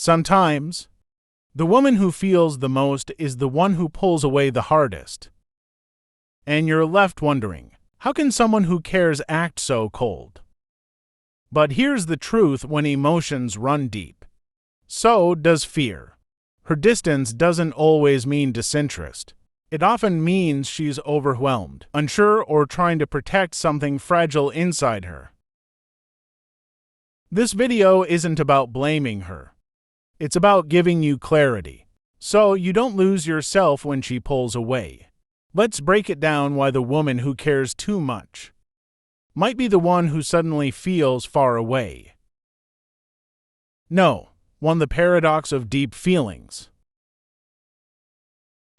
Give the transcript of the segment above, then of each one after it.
Sometimes, the woman who feels the most is the one who pulls away the hardest. And you're left wondering, how can someone who cares act so cold? But here's the truth: when emotions run deep, so does fear. Her distance doesn't always mean disinterest. It often means she's overwhelmed, unsure, or trying to protect something fragile inside her. This video isn't about blaming her. It's about giving you clarity, so you don't lose yourself when she pulls away. Let's break it down why the woman who cares too much might be the one who suddenly feels far away. No. 1. The paradox of deep feelings.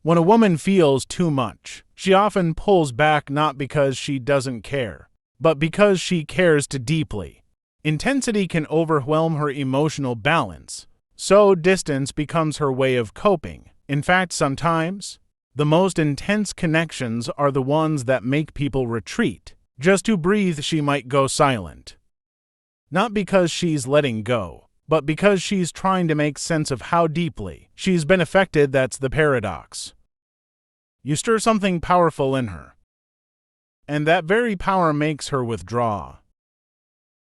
When a woman feels too much, she often pulls back not because she doesn't care, but because she cares too deeply. Intensity can overwhelm her emotional balance, so distance becomes her way of coping. In fact, sometimes, the most intense connections are the ones that make people retreat. Just to breathe, she might go silent. Not because she's letting go, but because she's trying to make sense of how deeply she's been affected. That's the paradox. You stir something powerful in her, and that very power makes her withdraw.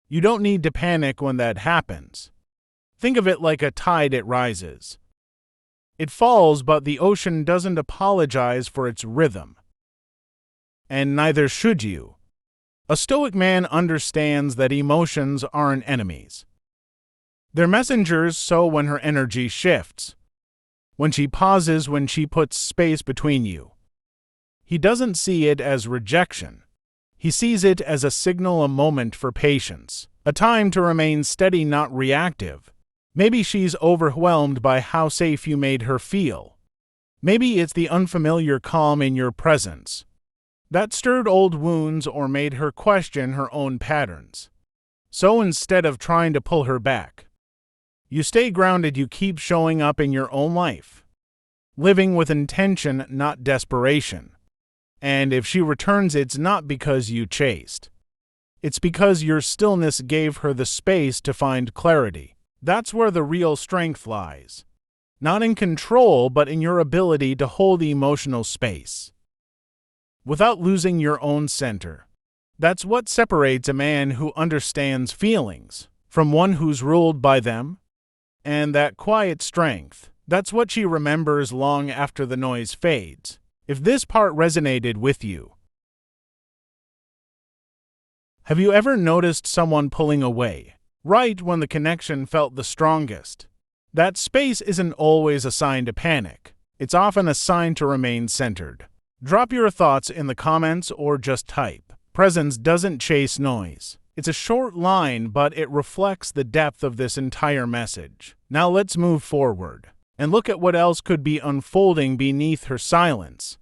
You don't need to panic when that happens. Think of it like a tide. It rises. It falls, but the ocean doesn't apologize for its rhythm. And neither should you. A stoic man understands that emotions aren't enemies. They're messengers. So when her energy shifts, when she pauses, when she puts space between you, he doesn't see it as rejection. He sees it as a signal, a moment for patience, a time to remain steady, not reactive. Maybe she's overwhelmed by how safe you made her feel. Maybe it's the unfamiliar calm in your presence that stirred old wounds or made her question her own patterns. So instead of trying to pull her back, you stay grounded. You keep showing up in your own life, living with intention, not desperation. And if she returns, it's not because you chased. It's because your stillness gave her the space to find clarity. That's where the real strength lies. Not in control, but in your ability to hold emotional space without losing your own center. That's what separates a man who understands feelings from one who's ruled by them. And that quiet strength, that's what she remembers long after the noise fades. If this part resonated with you, have you ever noticed someone pulling away right when the connection felt the strongest? That space isn't always a sign to panic. It's often a sign to remain centered. Drop your thoughts in the comments or just type. Presence doesn't chase noise. It's a short line, but it reflects the depth of this entire message. Now let's move forward and look at what else could be unfolding beneath her silence.